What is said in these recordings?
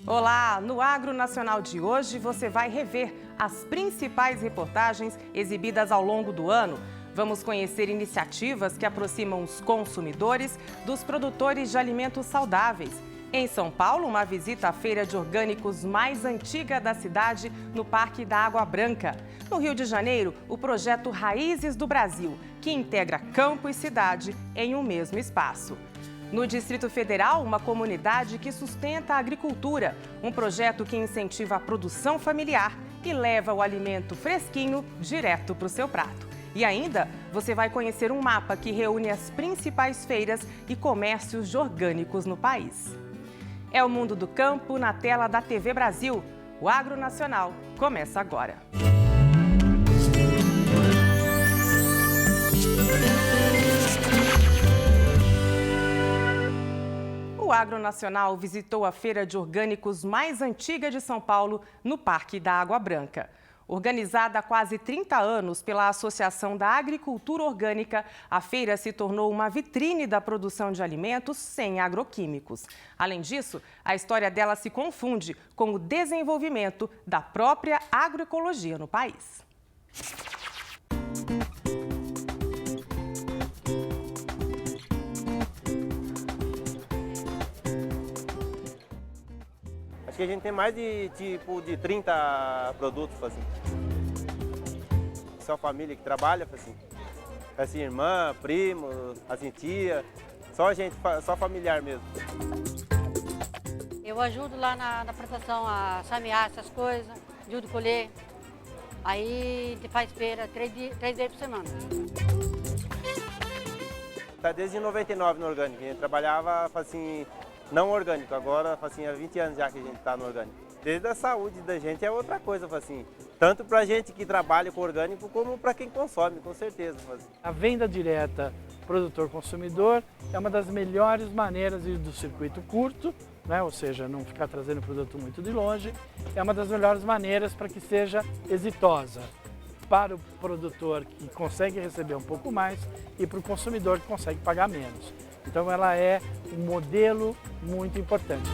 Olá! No Agro Nacional de hoje você vai rever as principais reportagens exibidas ao longo do ano. Vamos conhecer iniciativas que aproximam os consumidores dos produtores de alimentos saudáveis. Em São Paulo, uma visita à feira de orgânicos mais antiga da cidade, no Parque da Água Branca. No Rio de Janeiro, o projeto Raízes do Brasil, que integra campo e cidade em um mesmo espaço. No Distrito Federal, uma comunidade que sustenta a agricultura, um projeto que incentiva a produção familiar e leva o alimento fresquinho direto para o seu prato. E ainda, você vai conhecer um mapa que reúne as principais feiras e comércios de orgânicos no país. É o Mundo do Campo na tela da TV Brasil. O Agro Nacional começa agora. O Agro Nacional visitou a feira de orgânicos mais antiga de São Paulo, no Parque da Água Branca. Organizada há quase 30 anos pela Associação da Agricultura Orgânica, a feira se tornou uma vitrine da produção de alimentos sem agroquímicos. Além disso, a história dela se confunde com o desenvolvimento da própria agroecologia no país. Acho que a gente tem mais de 30 produtos, assim. Só família que trabalha, assim, irmã, primo, assim, tia, só gente, só familiar mesmo. Eu ajudo lá na plantação a samear essas coisas, ajudo a colher. Aí a gente faz feira 3 vezes por semana. Tá desde 99 no orgânico, a gente trabalhava, assim, não orgânico, agora, assim, há 20 anos já que a gente está no orgânico. Desde a saúde da gente é outra coisa, assim, tanto para a gente que trabalha com orgânico, como para quem consome, com certeza. A venda direta produtor-consumidor é uma das melhores maneiras do circuito curto, né? Ou seja, não ficar trazendo o produto muito de longe, é uma das melhores maneiras para que seja exitosa para o produtor que consegue receber um pouco mais e para o consumidor que consegue pagar menos. Então ela é um modelo muito importante.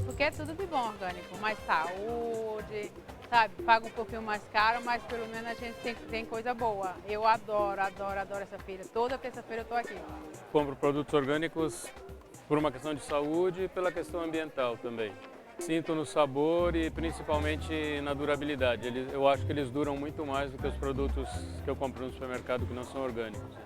Porque é tudo de bom orgânico, mais saúde, sabe? Paga um pouquinho mais caro, mas pelo menos a gente tem coisa boa. Eu adoro essa feira. Toda terça-feira eu estou aqui. Compro produtos orgânicos por uma questão de saúde e pela questão ambiental também. Sinto no sabor e principalmente na durabilidade. Eu acho que eles duram muito mais do que os produtos que eu compro no supermercado que não são orgânicos.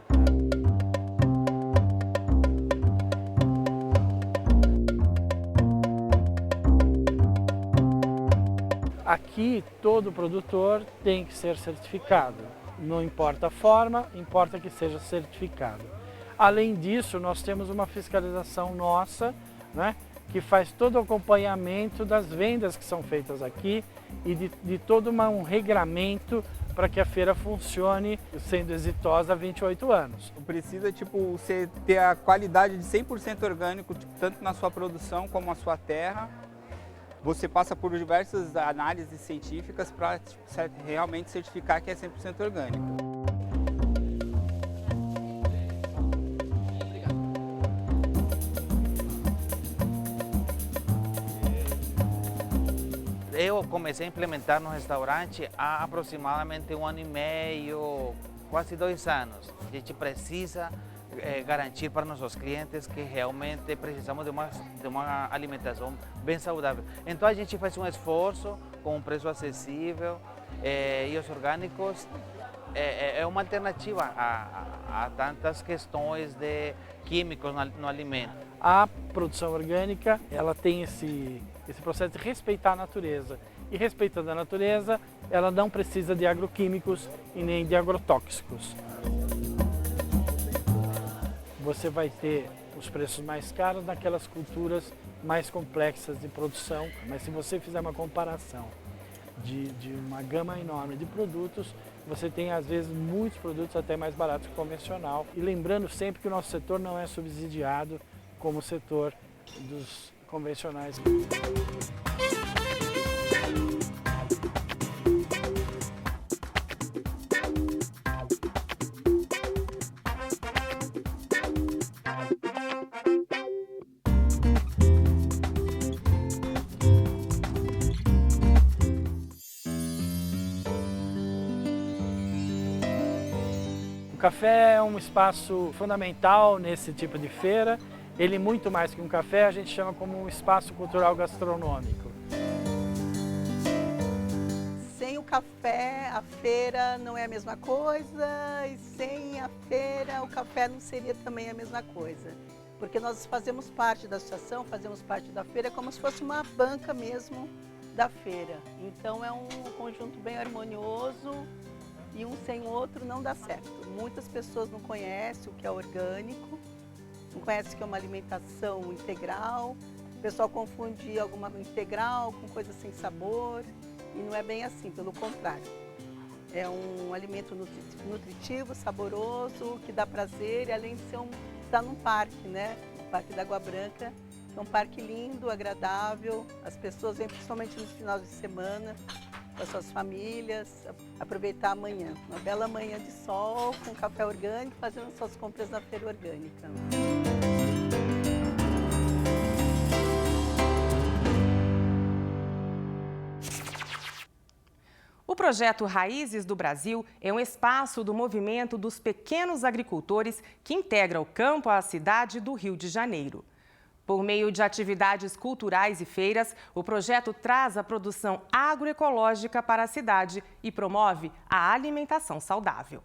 Aqui, todo produtor tem que ser certificado. Não importa a forma, importa que seja certificado. Além disso, nós temos uma fiscalização nossa, né, que faz todo o acompanhamento das vendas que são feitas aqui e de todo um regramento para que a feira funcione sendo exitosa há 28 anos. Precisa você ter a qualidade de 100% orgânico, tanto na sua produção como na sua terra. Você passa por diversas análises científicas para realmente certificar que é 100% orgânico. Eu comecei a implementar no restaurante há aproximadamente 1 ano e meio, quase 2 anos. A gente precisa garantir para nossos clientes que realmente precisamos de uma alimentação bem saudável. Então a gente faz um esforço com um preço acessível e os orgânicos é uma alternativa a tantas questões de químicos no alimento. A produção orgânica, ela tem esse processo de respeitar a natureza. E respeitando a natureza, ela não precisa de agroquímicos e nem de agrotóxicos. Você vai ter os preços mais caros naquelas culturas mais complexas de produção, mas se você fizer uma comparação de uma gama enorme de produtos, você tem às vezes muitos produtos até mais baratos que o convencional. E lembrando sempre que o nosso setor não é subsidiado como o setor dos convencionais. café é um espaço fundamental nesse tipo de feira. Ele, muito mais que um café, a gente chama como um espaço cultural gastronômico. Sem o café, a feira não é a mesma coisa, e sem a feira, o café não seria também a mesma coisa. Porque nós fazemos parte da associação, fazemos parte da feira, como se fosse uma banca mesmo da feira. Então é um conjunto bem harmonioso e um sem o outro não dá certo. Muitas pessoas não conhecem o que é orgânico, não conhecem o que é uma alimentação integral. O pessoal confunde alguma integral com coisa sem sabor e não é bem assim, pelo contrário. É um alimento nutritivo, saboroso, que dá prazer e além de ser estar num parque, né? O Parque da Água Branca, que é um parque lindo, agradável. As pessoas vêm principalmente nos finais de semana com as suas famílias, aproveitar a manhã. Uma bela manhã de sol, com café orgânico, fazendo suas compras na feira orgânica. O projeto Raízes do Brasil é um espaço do movimento dos pequenos agricultores que integra o campo à cidade do Rio de Janeiro. Por meio de atividades culturais e feiras, o projeto traz a produção agroecológica para a cidade e promove a alimentação saudável.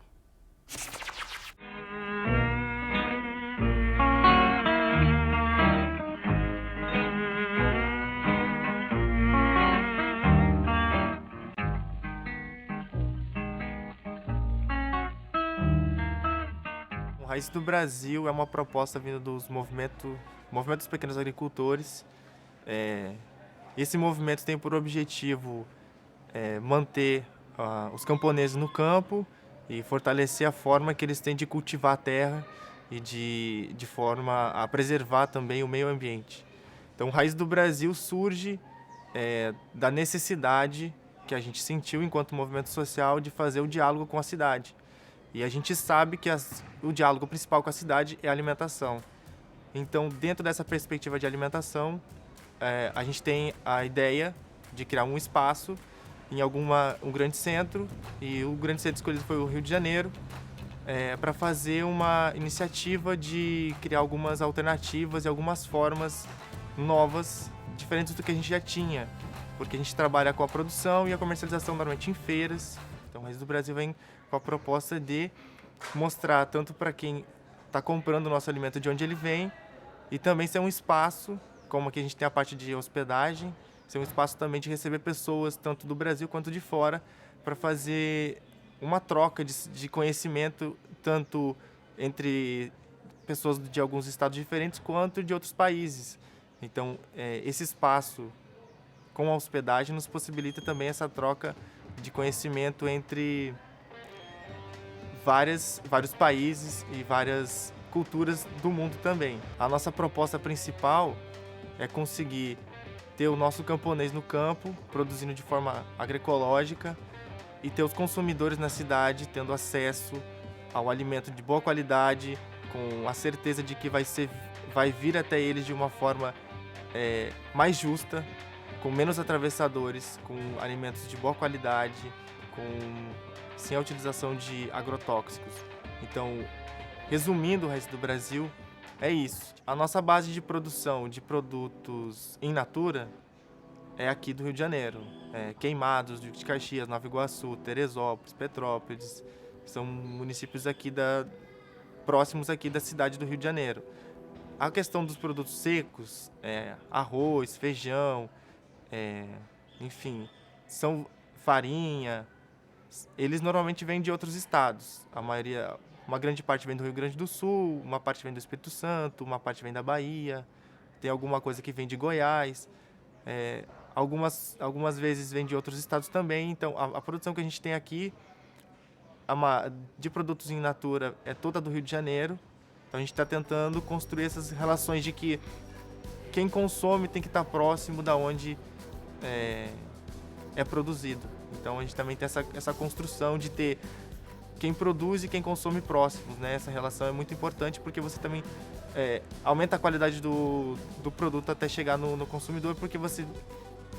Raízes do Brasil é uma proposta vinda dos movimento dos pequenos agricultores. Esse movimento tem por objetivo manter os camponeses no campo e fortalecer a forma que eles têm de cultivar a terra e de forma a preservar também o meio ambiente. Então, Raízes do Brasil surge da necessidade que a gente sentiu enquanto movimento social de fazer o diálogo com a cidade. E a gente sabe que o diálogo principal com a cidade é a alimentação. Então, dentro dessa perspectiva de alimentação, a gente tem a ideia de criar um espaço em um grande centro, e o grande centro escolhido foi o Rio de Janeiro, para fazer uma iniciativa de criar algumas alternativas e algumas formas novas, diferentes do que a gente já tinha, porque a gente trabalha com a produção e a comercialização normalmente em feiras. Então, o Raízes do Brasil vem com a proposta de mostrar tanto para quem está comprando o nosso alimento de onde ele vem e também ser um espaço, como aqui a gente tem a parte de hospedagem, ser um espaço também de receber pessoas tanto do Brasil quanto de fora para fazer uma troca de conhecimento tanto entre pessoas de alguns estados diferentes quanto de outros países. Então, esse espaço com a hospedagem nos possibilita também essa troca de conhecimento entre vários países e várias culturas do mundo também. A nossa proposta principal é conseguir ter o nosso camponês no campo, produzindo de forma agroecológica, e ter os consumidores na cidade tendo acesso ao alimento de boa qualidade, com a certeza de que vai vir até eles de uma forma mais justa, com menos atravessadores, com alimentos de boa qualidade, sem a utilização de agrotóxicos. Então, resumindo, o Raízes do Brasil é isso. A nossa base de produção de produtos in natura é aqui do Rio de Janeiro. Queimados, Duque de Caxias, Nova Iguaçu, Teresópolis, Petrópolis, são municípios aqui próximos aqui da cidade do Rio de Janeiro. A questão dos produtos secos, arroz, feijão, enfim, são farinha, eles normalmente vêm de outros estados. Uma grande parte vem do Rio Grande do Sul, uma parte vem do Espírito Santo, uma parte vem da Bahia, tem alguma coisa que vem de Goiás, algumas vezes vem de outros estados também. Então, a produção que a gente tem aqui de produtos in natura é toda do Rio de Janeiro. Então, a gente está tentando construir essas relações de que quem consome tem que estar próximo da onde é produzido. Então, a gente também tem essa construção de ter quem produz e quem consome próximos, né? Essa relação é muito importante porque você também aumenta a qualidade do produto até chegar no consumidor, porque você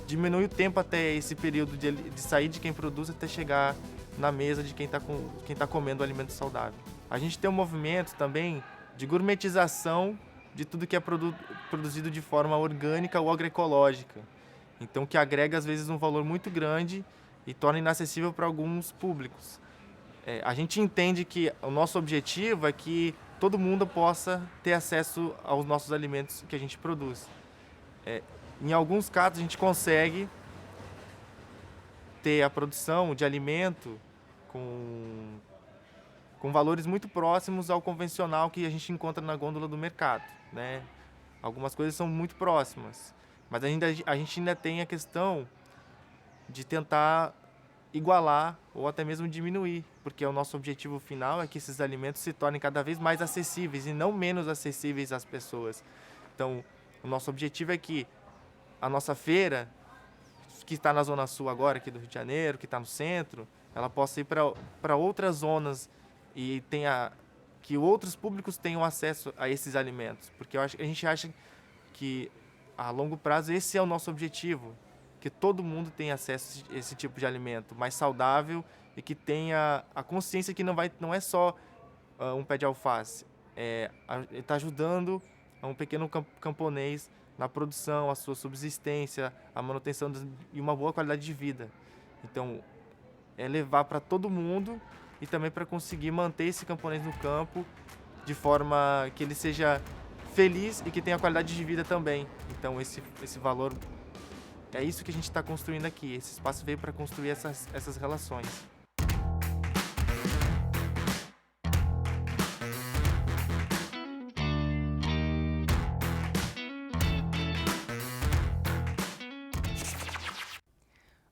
diminui o tempo até esse período de sair de quem produz até chegar na mesa de quem está comendo o alimento saudável. a gente tem um movimento também de gourmetização de tudo que é produzido de forma orgânica ou agroecológica. Então, que agrega, às vezes, um valor muito grande e torna inacessível para alguns públicos. A gente entende que o nosso objetivo é que todo mundo possa ter acesso aos nossos alimentos que a gente produz. Em alguns casos, a gente consegue ter a produção de alimento com valores muito próximos ao convencional que a gente encontra na gôndola do mercado, né? Algumas coisas são muito próximas, mas a gente ainda tem a questão de tentar igualar ou até mesmo diminuir, porque o nosso objetivo final é que esses alimentos se tornem cada vez mais acessíveis e não menos acessíveis às pessoas. Então, o nosso objetivo é que a nossa feira, que está na Zona Sul agora, aqui do Rio de Janeiro, que está no centro, ela possa ir para outras zonas e que outros públicos tenham acesso a esses alimentos. Porque a gente acha que, a longo prazo, esse é o nosso objetivo, que todo mundo tenha acesso a esse tipo de alimento mais saudável e que tenha a consciência que não é só um pé de alface, está ajudando a um pequeno camponês na produção, a sua subsistência, a manutenção e uma boa qualidade de vida. Então, é levar para todo mundo e também para conseguir manter esse camponês no campo de forma que ele seja feliz e que tenha qualidade de vida também. Então, esse valor, é isso que a gente está construindo aqui. Esse espaço veio para construir essas relações.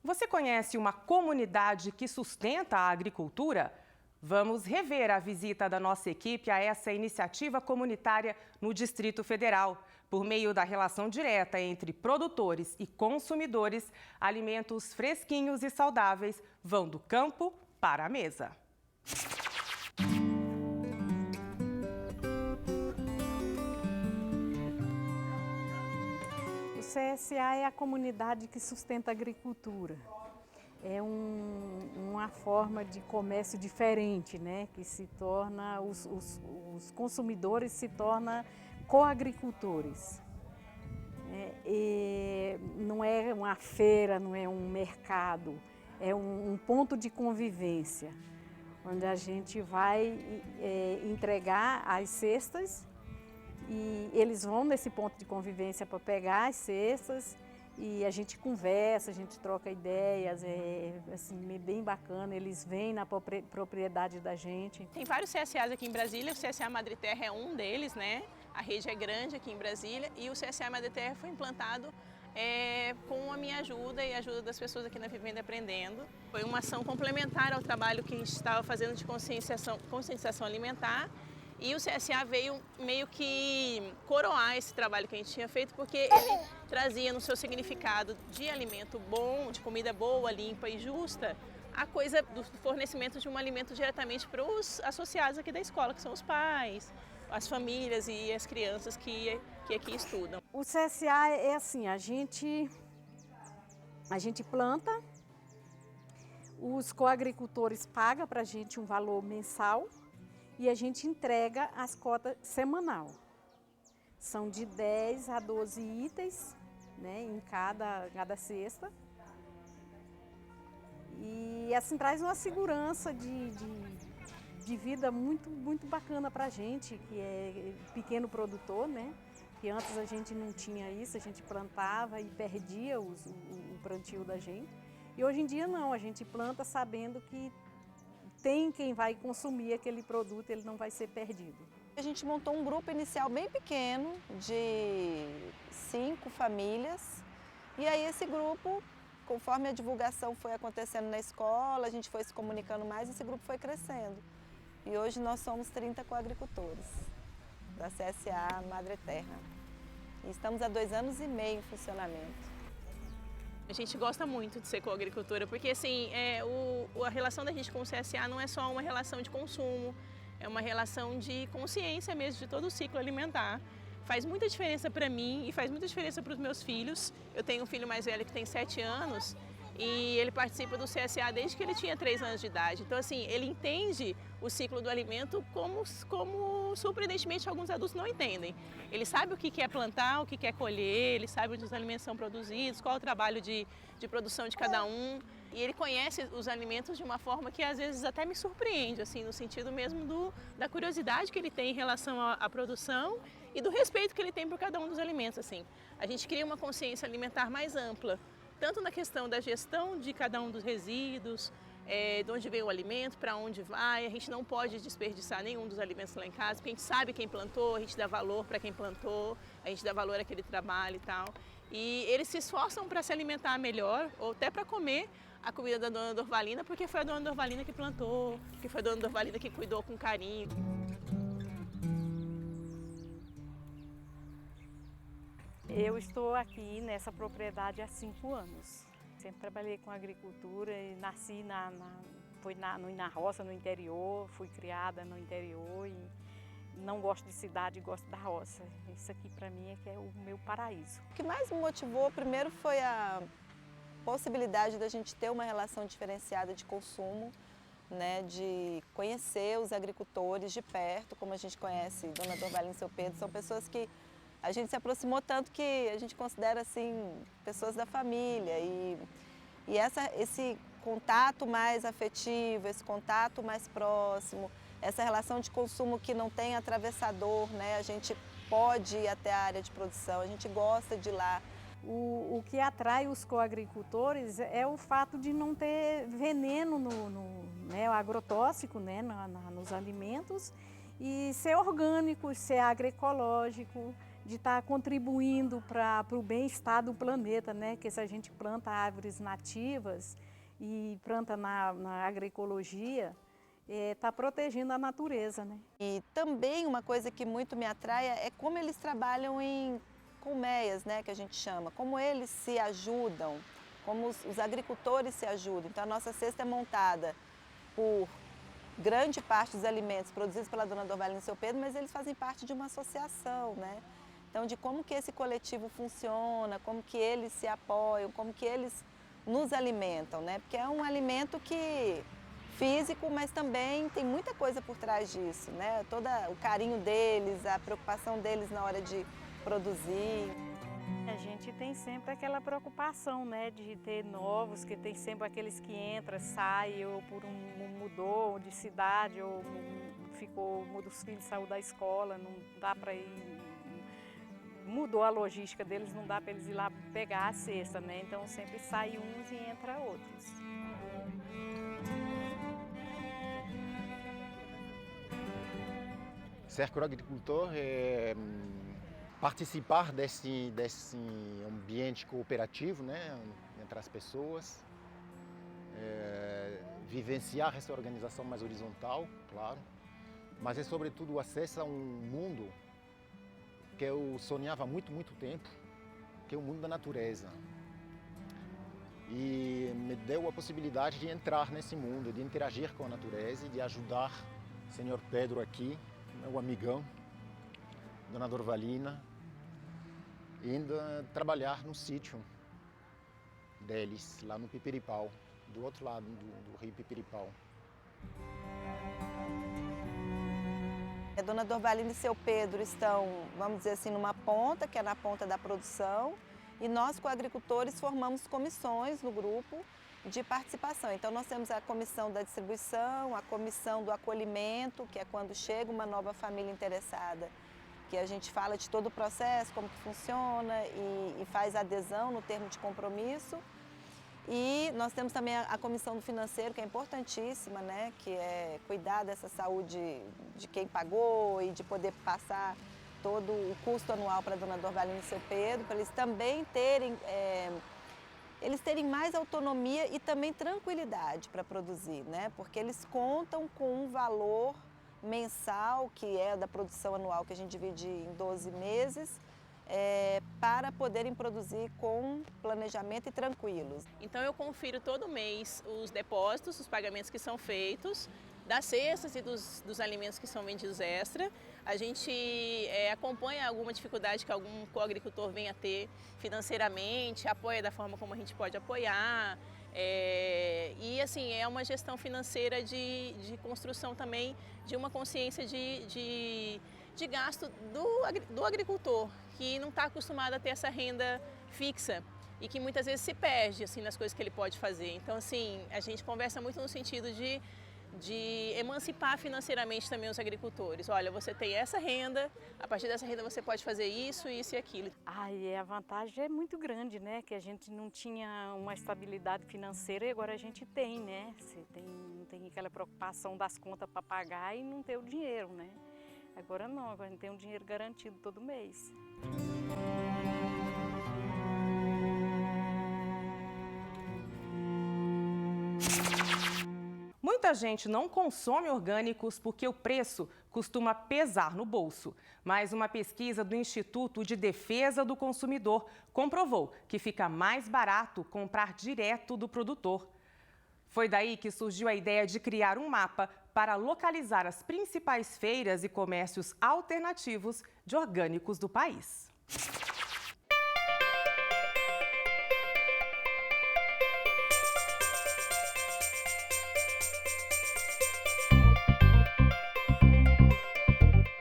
Você conhece uma comunidade que sustenta a agricultura? Vamos rever a visita da nossa equipe a essa iniciativa comunitária no Distrito Federal. Por meio da relação direta entre produtores e consumidores, alimentos fresquinhos e saudáveis vão do campo para a mesa. O CSA é a comunidade que sustenta a agricultura. É uma forma de comércio diferente, né? Que se torna, os consumidores se tornam coagricultores. Não é uma feira, não é um mercado, é um ponto de convivência, onde a gente vai entregar as cestas e eles vão nesse ponto de convivência para pegar as cestas. E a gente conversa, a gente troca ideias, assim, bem bacana, eles vêm na propriedade da gente. Tem vários CSAs aqui em Brasília, o CSA Madre Terra é um deles, né? A rede é grande aqui em Brasília e o CSA Madre Terra foi implantado com a minha ajuda e a ajuda das pessoas aqui na Vivenda Aprendendo. Foi uma ação complementar ao trabalho que a gente estava fazendo de conscientização alimentar. E o CSA veio meio que coroar esse trabalho que a gente tinha feito, porque ele trazia no seu significado de alimento bom, de comida boa, limpa e justa, a coisa do fornecimento de um alimento diretamente para os associados aqui da escola, que são os pais, as famílias e as crianças que aqui estudam. O CSA é assim, a gente planta, os coagricultores pagam para a gente um valor mensal, e a gente entrega as cotas semanal. São de 10 a 12 itens, né, em cada cesta. E assim traz uma segurança de vida muito bacana para a gente, que é pequeno produtor, né? Que antes a gente não tinha isso, a gente plantava e perdia o plantio da gente. E hoje em dia não, a gente planta sabendo que tem quem vai consumir aquele produto, ele não vai ser perdido. A gente montou um grupo inicial bem pequeno, de 5 famílias, e aí esse grupo, conforme a divulgação foi acontecendo na escola, a gente foi se comunicando mais, esse grupo foi crescendo. E hoje nós somos 30 coagricultores da CSA Madre Terra. E estamos há 2 anos e meio em funcionamento. A gente gosta muito de ser coagricultora, porque assim, a relação da gente com o CSA não é só uma relação de consumo, é uma relação de consciência mesmo de todo o ciclo alimentar. Faz muita diferença para mim e faz muita diferença para os meus filhos. Eu tenho um filho mais velho que tem 7 anos e ele participa do CSA desde que ele tinha 3 anos de idade. Então, assim, ele entende o ciclo do alimento como surpreendentemente alguns adultos não entendem. Ele sabe o que é plantar, o que é colher, ele sabe onde os alimentos são produzidos, qual é o trabalho de produção de cada um. E ele conhece os alimentos de uma forma que às vezes até me surpreende, assim, no sentido mesmo da curiosidade que ele tem em relação à produção e do respeito que ele tem por cada um dos alimentos, assim. A gente cria uma consciência alimentar mais ampla, tanto na questão da gestão de cada um dos resíduos, de onde vem o alimento, para onde vai. A gente não pode desperdiçar nenhum dos alimentos lá em casa, porque a gente sabe quem plantou, a gente dá valor para quem plantou, a gente dá valor àquele trabalho e tal. E eles se esforçam para se alimentar melhor, ou até para comer a comida da dona Dorvalina, porque foi a dona Dorvalina que plantou, que foi a dona Dorvalina que cuidou com carinho. Eu estou aqui nessa propriedade há 5 anos. Sempre trabalhei com agricultura e nasci na roça, no interior, fui criada no interior e não gosto de cidade, gosto da roça. Isso aqui para mim é que é o meu paraíso. O que mais me motivou primeiro foi a possibilidade da gente ter uma relação diferenciada de consumo, né, de conhecer os agricultores de perto, como a gente conhece Dona Dorvalina e seu Pedro, são pessoas que a gente se aproximou tanto que a gente considera assim pessoas da família e esse contato mais afetivo, esse contato mais próximo, essa relação de consumo que não tem atravessador, né? A gente pode ir até a área de produção, a gente gosta de ir lá. O que atrai os coagricultores é o fato de não ter veneno, né, agrotóxico, né, nos alimentos e ser orgânico, ser agroecológico, de estar contribuindo para o bem-estar do planeta, né? Que se a gente planta árvores nativas e planta na agroecologia, está protegendo a natureza, né? E também uma coisa que muito me atrai é como eles trabalham em colmeias, né, que a gente chama, como eles se ajudam, como os agricultores se ajudam. Então a nossa cesta é montada por grande parte dos alimentos produzidos pela Dona Dorvalina e seu Pedro, mas eles fazem parte de uma associação, né? Então de como que esse coletivo funciona, como que eles se apoiam, como que eles nos alimentam, né? Porque é um alimento que físico, mas também tem muita coisa por trás disso, né? Todo o carinho deles, a preocupação deles na hora de produzir. A gente tem sempre aquela preocupação, né, de ter novos, que tem sempre aqueles que entram, saem, ou mudou de cidade, ou os filhos saíram da escola, não dá para ir, mudou a logística deles, não dá para eles ir lá pegar a cesta, né? Então sempre sai uns e entra outros. Ser agroagricultor é participar desse ambiente cooperativo, né, entre as pessoas, vivenciar essa organização mais horizontal, claro, mas é sobretudo o acesso a um mundo que eu sonhava há muito tempo, que é o mundo da natureza. E me deu a possibilidade de entrar nesse mundo, de interagir com a natureza e de ajudar o senhor Pedro aqui, meu amigão, Dona Dorvalina, indo trabalhar no sítio deles, lá no Pipiripau, do outro lado do rio Pipiripau. A Dona Dorvalina e seu Pedro estão, vamos dizer assim, numa ponta, que é na ponta da produção, e nós, coagricultores, formamos comissões no grupo de participação. Então nós temos a comissão da distribuição, a comissão do acolhimento, que é quando chega uma nova família interessada, que a gente fala de todo o processo, como que funciona e faz adesão no termo de compromisso. E nós temos também a comissão do financeiro, que é importantíssima, né? Que é cuidar dessa saúde de quem pagou e de poder passar todo o custo anual para a Dona Dorvalina e seu Pedro, para eles também terem, mais autonomia e também tranquilidade para produzir, né? Porque eles contam com um valor mensal, que é da produção anual, que a gente divide em 12 meses, para poderem produzir com planejamento e tranquilos. Então eu confiro todo mês os depósitos, os pagamentos que são feitos, das cestas e dos alimentos que são vendidos extra. A gente acompanha alguma dificuldade que algum coagricultor venha a ter financeiramente, apoia da forma como a gente pode apoiar. E assim, é uma gestão financeira de construção também de uma consciência de gasto do agricultor, que não está acostumado a ter essa renda fixa e que muitas vezes se perde assim, nas coisas que ele pode fazer. Então, assim, a gente conversa muito no sentido de emancipar financeiramente também os agricultores. Olha, você tem essa renda, a partir dessa renda você pode fazer isso, isso e aquilo. E a vantagem é muito grande, né? Que a gente não tinha uma estabilidade financeira e agora a gente tem, né? Não tem aquela preocupação das contas para pagar e não ter o dinheiro, né? Agora não, agora a gente tem um dinheiro garantido todo mês. Muita gente não consome orgânicos porque o preço costuma pesar no bolso. Mas uma pesquisa do Instituto de Defesa do Consumidor comprovou que fica mais barato comprar direto do produtor. Foi daí que surgiu a ideia de criar um mapa para localizar as principais feiras e comércios alternativos de orgânicos do país.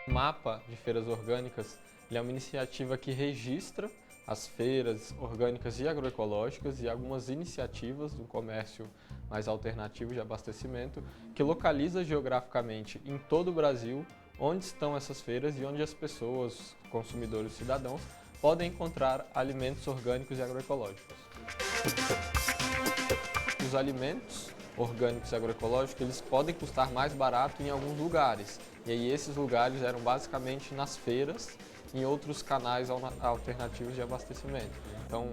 O Mapa de Feiras Orgânicas é uma iniciativa que registra as feiras orgânicas e agroecológicas e algumas iniciativas do comércio mais alternativo de abastecimento, que localiza geograficamente em todo o Brasil onde estão essas feiras e onde as pessoas, consumidores e cidadãos, podem encontrar alimentos orgânicos e agroecológicos. Os alimentos orgânicos e agroecológicos, eles podem custar mais barato em alguns lugares. E aí esses lugares eram basicamente nas feiras e em outros canais alternativos de abastecimento. Então,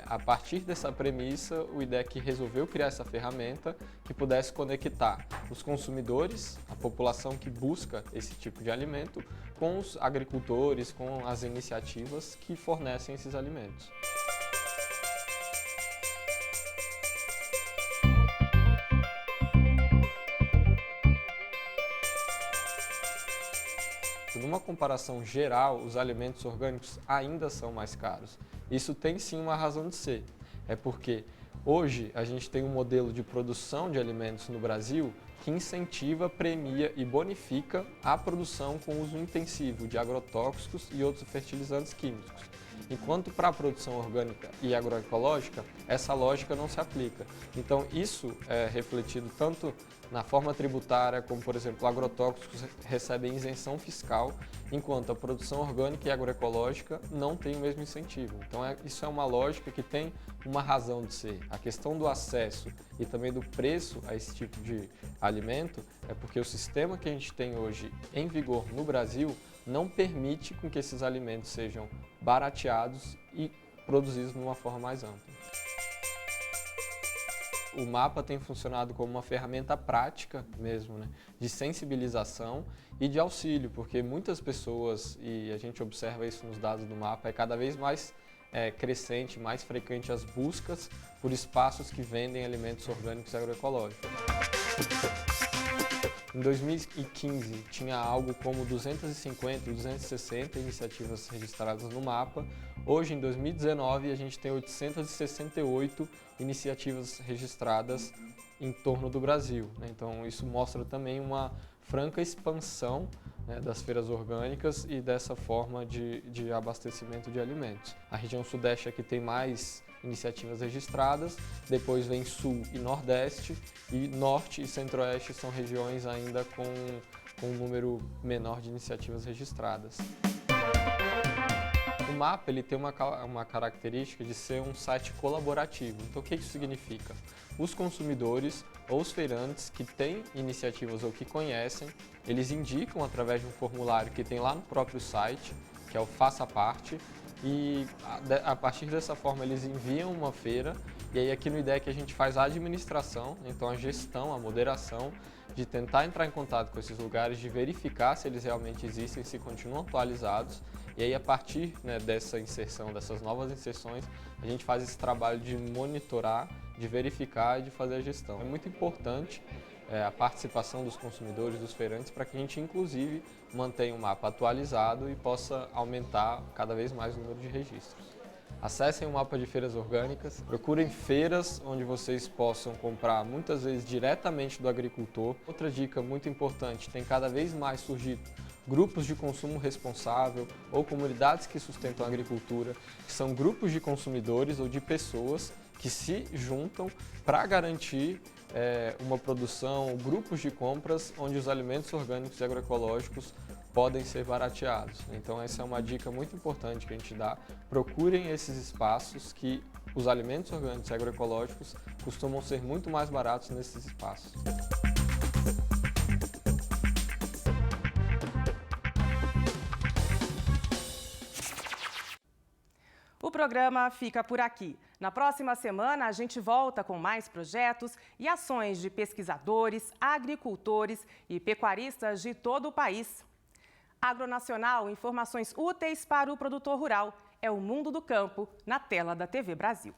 a partir dessa premissa, o IDEC resolveu criar essa ferramenta que pudesse conectar os consumidores, a população que busca esse tipo de alimento, com os agricultores, com as iniciativas que fornecem esses alimentos. Numa comparação geral, os alimentos orgânicos ainda são mais caros. Isso tem sim uma razão de ser. É porque hoje a gente tem um modelo de produção de alimentos no Brasil que incentiva, premia e bonifica a produção com uso intensivo de agrotóxicos e outros fertilizantes químicos. Enquanto para a produção orgânica e agroecológica, essa lógica não se aplica. Então isso é refletido tanto na forma tributária, como por exemplo, agrotóxicos recebem isenção fiscal, enquanto a produção orgânica e agroecológica não tem o mesmo incentivo. Então isso é uma lógica que tem uma razão de ser. A questão do acesso e também do preço a esse tipo de alimento é porque o sistema que a gente tem hoje em vigor no Brasil não permite com que esses alimentos sejam barateados e produzidos de uma forma mais ampla. O mapa tem funcionado como uma ferramenta prática mesmo, né, de sensibilização e de auxílio, porque muitas pessoas, e a gente observa isso nos dados do mapa, é cada vez mais crescente, mais frequente as buscas por espaços que vendem alimentos orgânicos e agroecológicos. Em 2015, tinha algo como 250, 260 iniciativas registradas no mapa. Hoje, em 2019, a gente tem 868 iniciativas registradas em torno do Brasil, né? Então, isso mostra também uma franca expansão, né, das feiras orgânicas e dessa forma de abastecimento de alimentos. A região Sudeste é que tem mais iniciativas registradas, depois vem Sul e Nordeste, e Norte e Centro-Oeste são regiões ainda com um número menor de iniciativas registradas. O mapa ele tem uma característica de ser um site colaborativo. Então o que isso significa? Os consumidores ou os feirantes que têm iniciativas ou que conhecem, eles indicam através de um formulário que tem lá no próprio site, que é o Faça Parte, e a partir dessa forma eles enviam uma feira, e aí aqui no IDEC a gente faz a administração, então a gestão, a moderação, de tentar entrar em contato com esses lugares, de verificar se eles realmente existem, se continuam atualizados, e aí a partir, né, dessa inserção, dessas novas inserções, a gente faz esse trabalho de monitorar, de verificar e de fazer a gestão. É muito importante a participação dos consumidores, dos feirantes, para que a gente, inclusive, mantenha o mapa atualizado e possa aumentar cada vez mais o número de registros. Acessem o mapa de feiras orgânicas, procurem feiras onde vocês possam comprar muitas vezes diretamente do agricultor. Outra dica muito importante, tem cada vez mais surgido grupos de consumo responsável ou comunidades que sustentam a agricultura, que são grupos de consumidores ou de pessoas que se juntam para garantir uma produção, grupos de compras onde os alimentos orgânicos e agroecológicos podem ser barateados. Então essa é uma dica muito importante que a gente dá. Procurem esses espaços que os alimentos orgânicos e agroecológicos costumam ser muito mais baratos nesses espaços. O programa fica por aqui. Na próxima semana, a gente volta com mais projetos e ações de pesquisadores, agricultores e pecuaristas de todo o país. Agronacional, informações úteis para o produtor rural. É o Mundo do Campo, na tela da TV Brasil.